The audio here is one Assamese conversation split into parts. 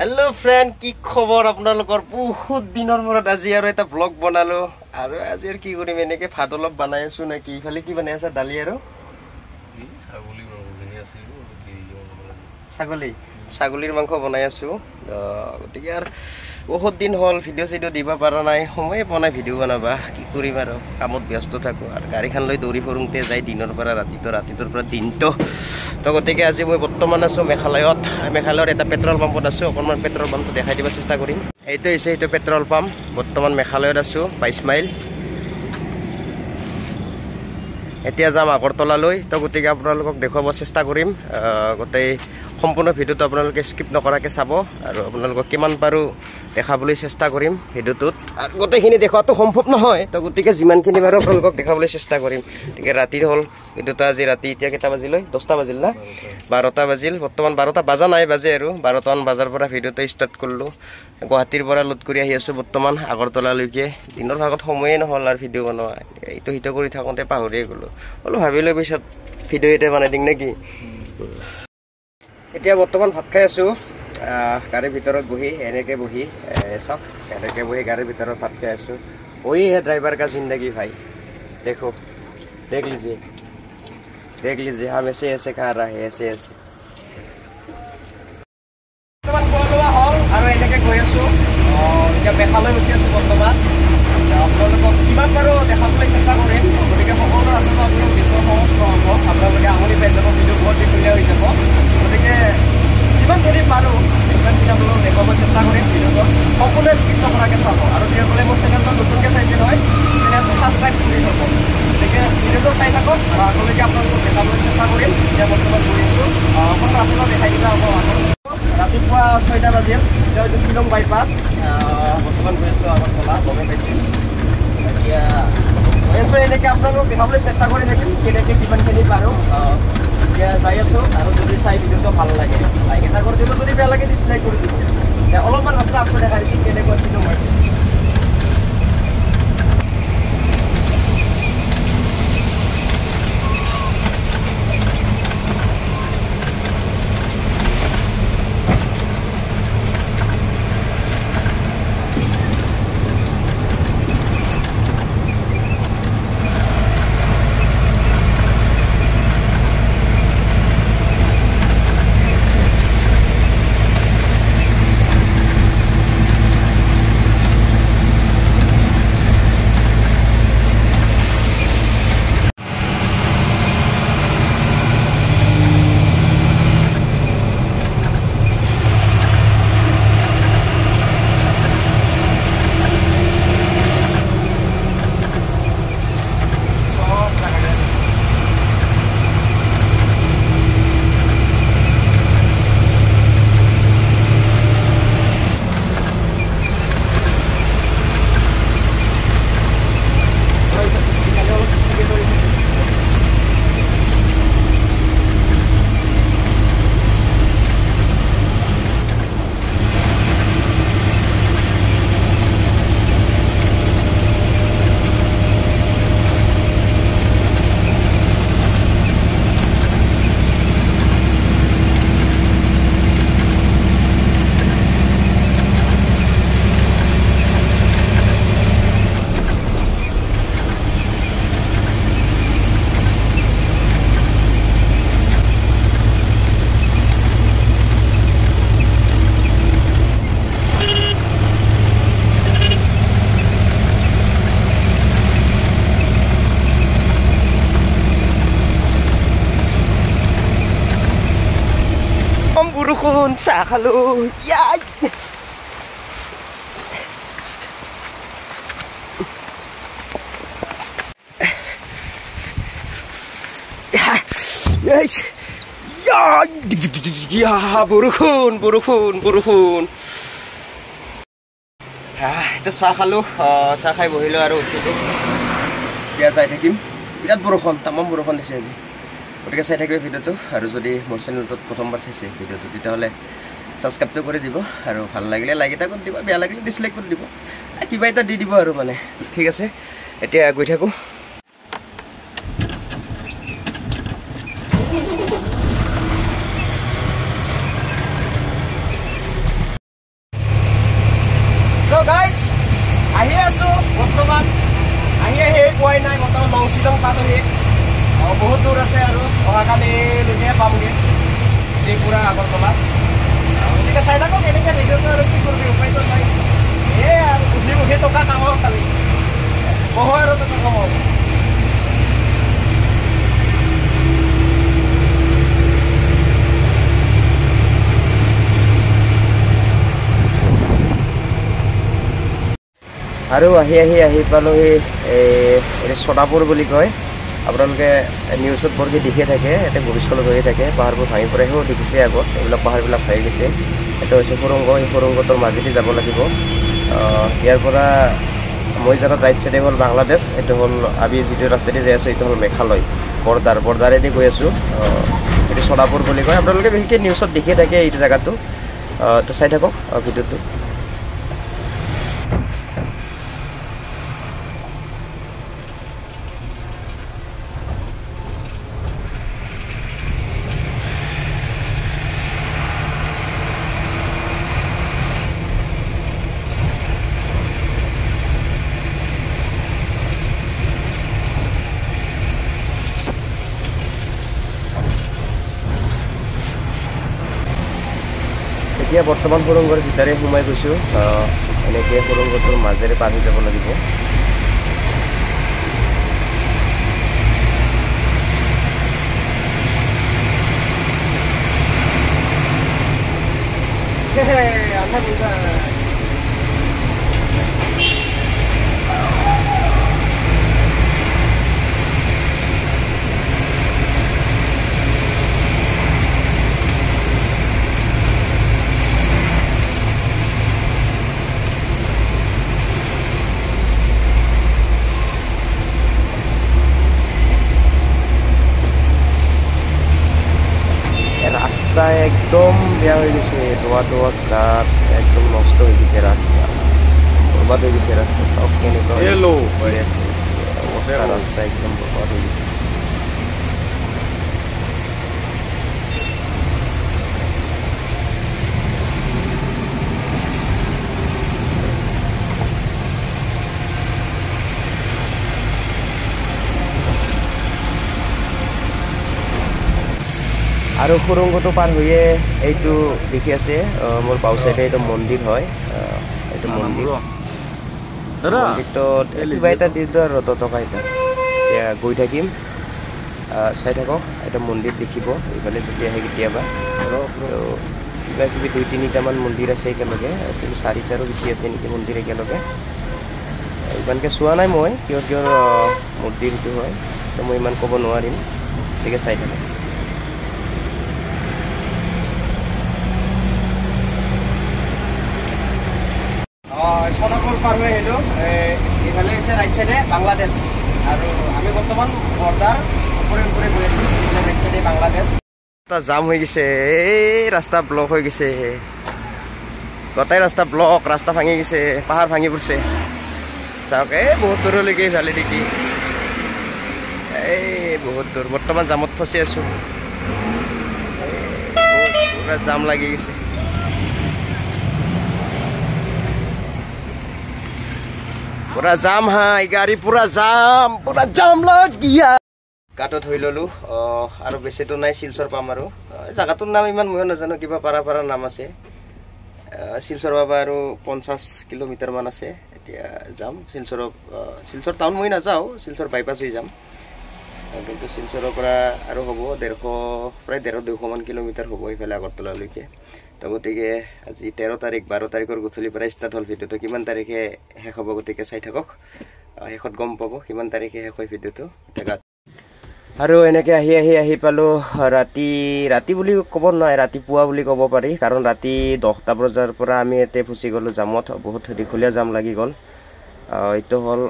हेलो फ्रेंड की खबर आपनालोকৰ বহুত দিনৰ মৰত আজি আৰু এটা ব্লগ বনালো আৰু আজি আৰু কি কৰিম এনেকে ভাত অলপ বনাই আছো নাকি ইফালে কি বনাই আছে দালি আৰু ছাগলীৰ মাংস বনাই আছো গতিকে আৰু বহুত দিন হল ভিডিও দিব পাৰা নাই সময় বনাই ভিডিও বনাবা কি কৰিম আৰু কামত ব্যস্ত থাকো আৰু গাড়ীখন লৈ দৌৰি ফুৰুংতে যাই দিনৰ পৰা ৰাতিটোৰ পৰা দিনটো তো গতিকে আজি মই বৰ্তমান আছো মেঘালয়ৰ এটা পেট্ৰল পাম্পত আছো অকণমান পেট্ৰল পাম্পটো দেখাই দিব চেষ্টা কৰিম এইটো হৈছে এইটো পেট্ৰল পাম্প বৰ্তমান মেঘালয়ত আছো 22 মাইল এতিয়া যাম আগৰতলালৈ তো গতিকে আপোনালোকক দেখুৱাব চেষ্টা কৰিম গোটেই সম্পূৰ্ণ ভিডিওটো আপোনালোকে স্কিপ নকৰাকে চাব আৰু আপোনালোকক কিমান পাৰো দেখাবলৈ চেষ্টা কৰিম ভিডিওটোত আৰু গোটেইখিনি দেখুৱাটো সম্ভৱ নহয় তো গতিকে যিমানখিনি পাৰো আপোনালোকক দেখাবলৈ চেষ্টা কৰিম গতিকে ৰাতি হ'ল ভিডিওটো আজি ৰাতি এতিয়া কেইটা বাজিলৈ 10টা বাজিল না 12টা বাজিল বৰ্তমান 12টা বাজা নাই বাজে আৰু 12টামান বাজাৰ পৰা ভিডিওটো ষ্টাৰ্ট কৰিলো গুৱাহাটীৰ পৰা লোড কৰি আহি আছো বৰ্তমান আগৰতলালৈকে দিনৰ ভাগত সময়ে নহল আৰু ভিডিও বনোৱা এইটো হিটো কৰি থাকোঁতে পাহৰিয়ে গলো বলো ভাবিলো পিছত ভিডিও এটা বনাই দিম নেকি এতিয়া বৰ্তমান ভাত খাই আছো গাড়ীৰ ভিতৰত বহি এনেকে বহি সব এনেকে বহি গাড়ীৰ ভিতৰত ভাত খাই আছো वही है ड्राइवर का जिंदगी भाई देखो देख लीजिए हम ऐसे खा रहा है ऐसे और এনেকে গৈ আছো এতিয়া মেঘালয় উঠি আছো বৰ্তমান আপোনালোকক কিমান পাৰো দেখাবলৈ চেষ্টা কৰিম গতিকে সকলো আছে আপোনালোক ভিডিও সহজ নহ'ব আপোনালোকে আমনি পাই যাব ভিডিও বহুত দীঘলীয়া হৈ যাব গতিকে যিমানখিনি পাৰো সিমানখিনি আপোনালোকক দেখুৱাব চেষ্টা কৰিম ভিডিওটো সম্পূৰ্ণ স্কিপ নকৰাকৈ চাব আৰু যিসকলে মোৰ চেনেলটো নতুনকৈ চাইছে নহয় চেনেলটো ছাবস্ক্ৰাইব কৰি থ'ব গতিকে ভিডিওটো চাই থাকক আৰু আগলৈকে আপোনালোকক দেখাবলৈ চেষ্টা কৰিম এতিয়া বৰ্তমান কৰি আছো অকণমান ৰাস্তাটো দেখাই দিবা ৰাতিপুৱা 6টা বাজিল এতিয়া হয়তো শ্বিলং বাইপাছ বৰ্তমান গৈ আছো আগৰতলা গমে পাইছিল এতিয়া গৈ আছো এনেকৈ আপোনালোকক দেখাবলৈ চেষ্টা কৰি থাকিম কেনেকৈ কিমানখিনি পাৰোঁ এতিয়া যাই আছো আৰু যদি চাই ভিডিওটো ভাল লাগে লাইক এটা কৰি দিব যদি বেয়া লাগে ডিছলাইক কৰি দিব অলপমান ৰাস্তা আপোনাক দেখাই দিছোঁ কেনেকুৱা Shillong bypass Burukon sa khalo yay ya burukon itu sa khalo sa khai bohilo aru uthilo dia jai thakim birat burukon tamam burukon dise aji গতিকে চাই থাকিব ভিডিওটো আৰু যদি মোৰ চেনেলটোত প্ৰথমবাৰ চাইছে ভিডিওটো তেতিয়াহ'লে ছাবস্ক্ৰাইবটো কৰি দিব আৰু ভাল লাগিলে লাইক এটা কৰি দিব বেয়া লাগিলে ডিছলাইক কৰি দিব কিবা এটা দি দিব আৰু মানে ঠিক আছে এতিয়া গৈ থাকোঁ দূৰ আছে আৰু অহাকালিলৈকে পামগৈ ত্ৰিপুৰা আগৰতলা গতিকে চাই থাকক এনেকৈ ভিডিঅ'টো আৰু কি কৰিবি উপায়টো নাই এই আৰু উঠি মুঠি টকা কামাওক খালি বহু আৰু টকা কামাওক আৰু আহি পালোহি এই চটাপুৰ বুলি কয় আপোনালোকে নিউজত বৰকৈ দেখিয়ে থাকে ইয়াতে ভূমিস্খলন হৈয়ে থাকে পাহাৰবোৰ ভাঙি পৰেও দেখিছে আগত এইবিলাক পাহাৰবিলাক ভাঙি গৈছে এইটো হৈছে সুৰংগ এই সুৰংগটোৰ মাজেদি যাব লাগিব ইয়াৰ পৰা মই জানাত ৰাইট চাইডে হ'ল বাংলাদেশ এইটো হ'ল আমি যিটো ৰাস্তাদি যাই আছোঁ এইটো হ'ল মেঘালয় বৰ্ডাৰেদি গৈ আছোঁ এইটো চটাপুৰ বুলি কয় আপোনালোকে বিশেষকৈ নিউজত দেখিয়ে থাকে এইটো জেগাটো তো চাই থাকক ভিডিঅ'টো এতিয়া বৰ্তমান সুৰংগৰ ভিতৰে সোমাই গৈছোঁ এনেকৈ সুৰংগটোৰ মাজেৰে পাৰ হৈ যাব লাগিব রাস্তা একদম বেয়া হয়ে গেছে দোয়া গাত একদম নষ্ট হয়ে গেছে রাস্তা বরবাদ হয়ে গেছে রাস্তা সব কেনেকুৱা হৈ আছে অৱস্থা ৰাস্তা একদম বৰবাদ হয়ে গেছে আৰু সুৰংগটো পাৰ হৈয়ে এইটো দেখি আছে মোৰ বাওঁ চাইডে এইটো মন্দিৰ হয় এইটো মন্দিৰটো কিবা এটা দি দিলোঁ আৰু টকা এটা এতিয়া গৈ থাকিম চাই থাকক এটা মন্দিৰ দেখিব এইফালে যদি আহে কেতিয়াবা কিবা কিবি 2-3টামান মন্দিৰ আছে একেলগে 3-4টাৰো বেছি আছে নেকি মন্দিৰ একেলগে ইমানকৈ চোৱা নাই মই কিয় মন্দিৰটো হয় তো মই ইমান ক'ব নোৱাৰিম গতিকে চাই থাকক সোনাপুৰ পাৰ হৈ আহিলোঁ এইফালে হৈছে ৰাইট চাইডে বাংলাদেশ আৰু আমি বৰ্তমান বৰ্ডাৰ ওপৰে গৈ আছোঁ ৰাইট চাইডে বাংলাদেশ জাম হৈ গৈছে এই ৰাস্তা ব্লক হৈ গৈছে গোটেই ৰাস্তা ব্লক ৰাস্তা ভাঙি গৈছে পাহাৰ ভাঙি পৰিছে চাওক এই বহুত দূৰলৈকে ইফালে দেখি এই বহুত দূৰ বৰ্তমান জামত ফচি আছোঁ পুৰা জাম লাগি গৈছে पूरा जाम है गाड़ी पूरा जाम लग गया काटत হৈ ললো আৰু বেছি তো নাই শিলচৰ পাম আৰু জায়গাটোৰ নাম ইমান মই নাজানো কিবা পাৰা নাম আছে শিলচৰ বাবা আৰু 50 কিলোমিটাৰ মান আছে এতিয়া যাম শিলচৰ টাউন মই নাযাও শিলচৰ বাইপাছ হৈ যাম কিন্তু শিলচৰৰ পৰা আৰু হ'ব 150 প্ৰায় 150 মান কিলোমিটাৰ হ'ব ইফালে আগৰতলালৈকে তো গতিকে আজি 13 তাৰিখ 12 তাৰিখৰ গধূলিৰ পৰা ষ্টাৰ্ট হ'ল ভিডিঅ'টো কিমান তাৰিখে শেষ হ'ব গতিকে চাই থাকক শেষত গম পাব কিমান তাৰিখে শেষ হয় ভিডিঅ'টো আৰু এনেকৈ আহি পালোঁ ৰাতি বুলি ক'ব নোৱাৰি ৰাতিপুৱা বুলি ক'ব পাৰি কাৰণ ৰাতি 10টা বজাৰ পৰা আমি ইয়াতে ফচি গ'লোঁ জামত বহুত দীঘলীয়া জাম লাগি গ'ল এইটো হ'ল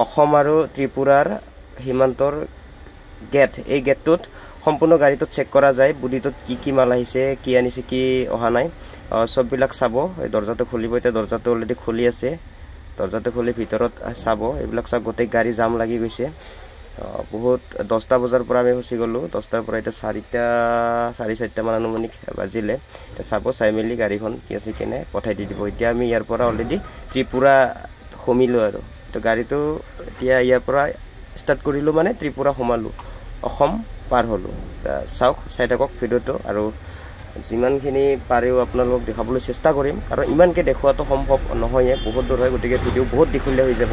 অসম আৰু ত্ৰিপুৰাৰ সীমান্তৰ গেট এই গেটটোত সম্পূৰ্ণ গাড়ীটো চেক কৰা যায় বুডিটোত কি মাল আহিছে কি আনিছে কি অহা নাই সববিলাক চাব এই দৰ্জাটো খুলিব এতিয়া দৰ্জাটো অলৰেডি খুলি আছে দৰ্জাটো খুলি ভিতৰত চাব এইবিলাক চাব গোটেই গাড়ী জাম লাগি গৈছে বহুত 10টা বজাৰ পৰা আমি ফচি গ'লোঁ 10টাৰ পৰা এতিয়া 4:30 মান আনুমানিক বাজিলে এতিয়া চাব চাই মেলি গাড়ীখন কি আছে কেনে পঠাই দি দিব এতিয়া আমি ইয়াৰ পৰা অলৰেডি ত্ৰিপুৰা সোমিলোঁ আৰু তো গাড়ীটো এতিয়া ইয়াৰ পৰা ষ্টাৰ্ট কৰিলোঁ মানে ত্ৰিপুৰা সোমালোঁ অসম পাৰ হ'লোঁ চাওক চাই থাকক ভিডিঅ'টো আৰু যিমানখিনি পাৰেও আপোনালোকক দেখাবলৈ চেষ্টা কৰিম কাৰণ ইমানকৈ দেখুৱাটো সম্ভৱ নহয়ে বহুত দূৰ হয় গতিকে ভিডিঅ' বহুত দীঘলীয়া হৈ যাব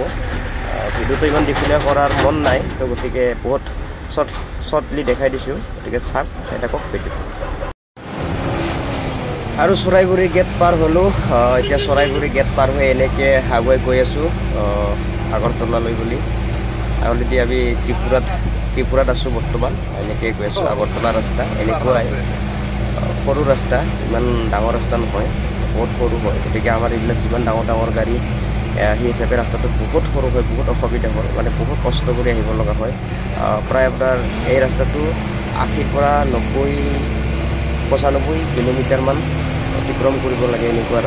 ভিডিঅ'টো ইমান দীঘলীয়া কৰাৰ মন নাই তো গতিকে বহুত শ্বৰ্টলি দেখাই দিছোঁ গতিকে চাওক চাই থাকক ভিডিঅ' আৰু চৰাইগুৰি গেট পাৰ হ'লোঁ এতিয়া চৰাইগুৰি গেট পাৰ হৈ এনেকৈ আগুৱাই গৈ আছোঁ আগৰতলালৈ বুলি অলৰেডি আমি ত্ৰিপুৰাত আছোঁ বৰ্তমান এনেকৈ গৈ আছোঁ আগৰতলা ৰাস্তা এনেকুৱাই সৰু ৰাস্তা ইমান ডাঙৰ ৰাস্তা নহয় বহুত সৰু হয় গতিকে আমাৰ এইবিলাক যিমান ডাঙৰ গাড়ী সেই হিচাপে ৰাস্তাটো বহুত সৰু হয় বহুত অসুবিধা হয় মানে বহুত কষ্ট কৰি আহিব লগা হয় প্ৰায় আপোনাৰ এই ৰাস্তাটো 80 পৰা 95 কিলোমিটাৰমান অতিক্ৰম কৰিব লাগে এনেকুৱা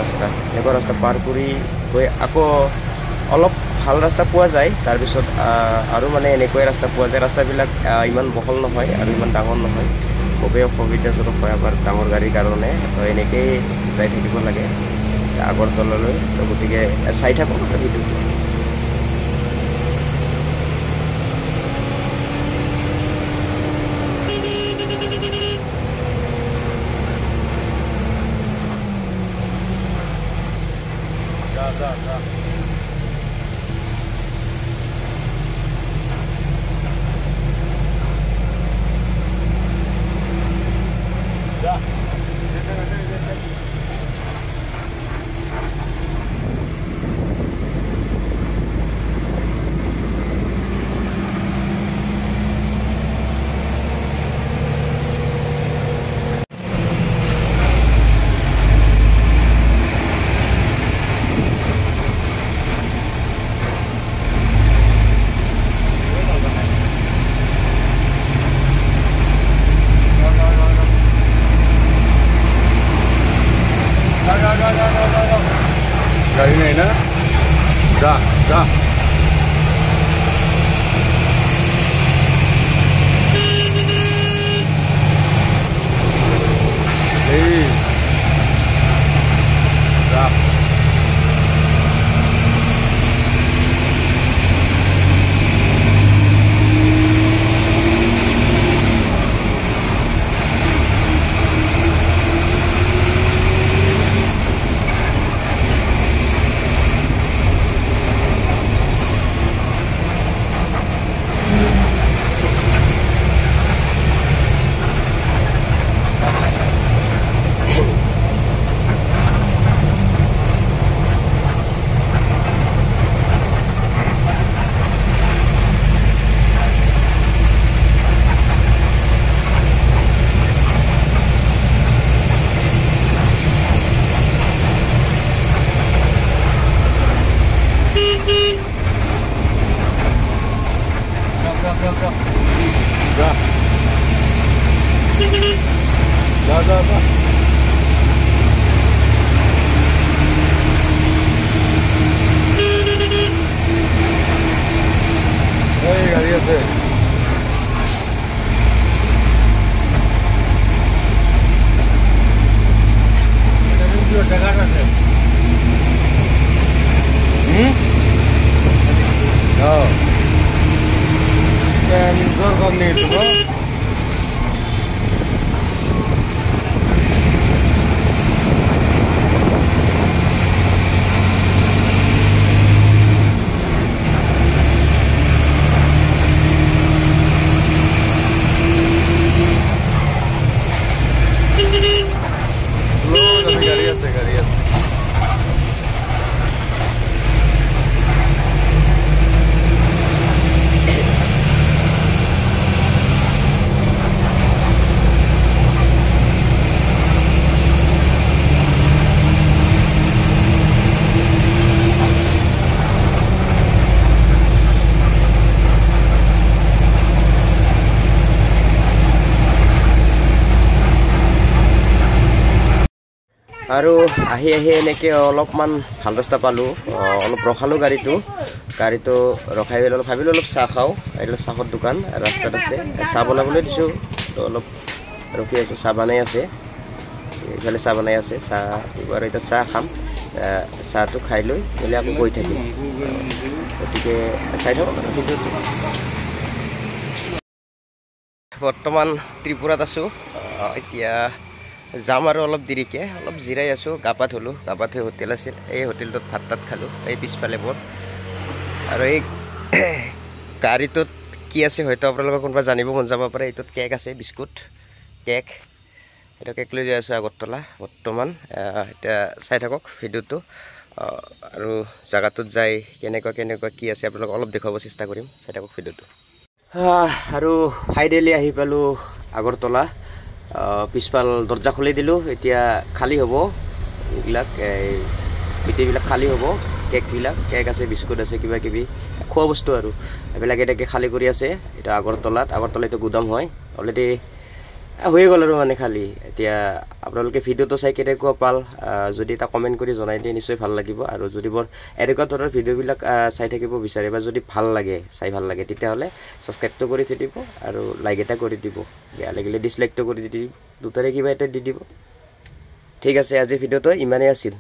ৰাস্তা পাৰ কৰি গৈ আকৌ অলপ ভাল ৰাস্তা পোৱা যায় তাৰপিছত আৰু মানে এনেকুৱাই ৰাস্তা পোৱা যায় ৰাস্তাবিলাক ইমান বহল নহয় আৰু ইমান ডাঙৰ নহয় খুবেই অসুবিধাজনক হয় আমাৰ ডাঙৰ গাড়ীৰ কাৰণে তো এনেকৈয়ে যাই থাকিব লাগে আগৰতলালৈ তো গতিকে চাই থাকক ভিডিঅ'টো गाड़ी नहीं ना जा गाड़ी আছে Zor kami itu, bro. Slow, tapi garis. আৰু আহি এনেকৈ অলপমান ভাল ৰাস্তা পালোঁ অলপ ৰখালোঁ গাড়ীটো ৰখাই পেলাই ভাবিলোঁ অলপ চাহ খাওঁ এইবিলাক চাহৰ দোকান ৰাস্তাত আছে চাহ বনাবলৈ দিছোঁ তো অলপ ৰখি আছোঁ চাহ বনাই আছে এইফালে চাহ বনাই আছে চাহ আৰু এতিয়া চাহ খাম চাহটো খাই লৈ মেলি আকৌ গৈ থাকিম গতিকে চাই থাকক ভিডিঅ'টো বৰ্তমান ত্ৰিপুৰাত আছোঁ। এতিয়া যাম আৰু অলপ দেৰিকৈ, অলপ জিৰাই আছোঁ। গা পা ধুলোঁ, গা পা ধুই হোটেল আছিল, এই হোটেলটোত ভাত তাত খালোঁ, এই পিছফালে বৰ। আৰু এই গাড়ীটোত কি আছে হয়তো আপোনালোকে কোনোবা জানিব মন যাব পাৰে। এইটোত কেক আছে, বিস্কুট কেক। এটা কেক লৈ যাই আছোঁ আগৰতলা বৰ্তমান। এতিয়া চাই থাকক ভিডিঅ'টো, আৰু জেগাটোত যাই কেনেকুৱা কি আছে আপোনালোকক অলপ দেখুৱাব চেষ্টা কৰিম। চাই থাকক ভিডিঅ'টো। আৰু ফাইনেলি আহি পালোঁ আগৰতলা। পিছফাল দৰ্জা খুলি দিলোঁ, এতিয়া খালী হ'ব এইবিলাক, গোটেইবিলাক খালী হ'ব। কেক আছে, বিস্কুট আছে, কিবা কিবি খোৱা বস্তু আৰু এইবিলাক এনেকৈ খালী কৰি আছে। এতিয়া আগৰতলা এইটো গুদাম হয়, অলৰেডি হৈ গ'ল আৰু মানে খালী। এতিয়া আপোনালোকে ভিডিঅ'টো চাই কেনেকুৱা পাল যদি এটা কমেণ্ট কৰি জনাই দিয়ে নিশ্চয় ভাল লাগিব। আৰু যদি বৰ এনেকুৱা ধৰণৰ ভিডিঅ'বিলাক চাই থাকিব বিচাৰে বা যদি ভাল লাগে তেতিয়াহ'লে ছাবস্ক্ৰাইবটো কৰি থৈ দিব আৰু লাইক এটা কৰি দিব। বেয়া লাগিলে ডিছলাইকটো কৰি দি দিব, দুটাৰে কিবা এটা দি দিব। ঠিক আছে, আজি ভিডিঅ'টো ইমানেই আছিল।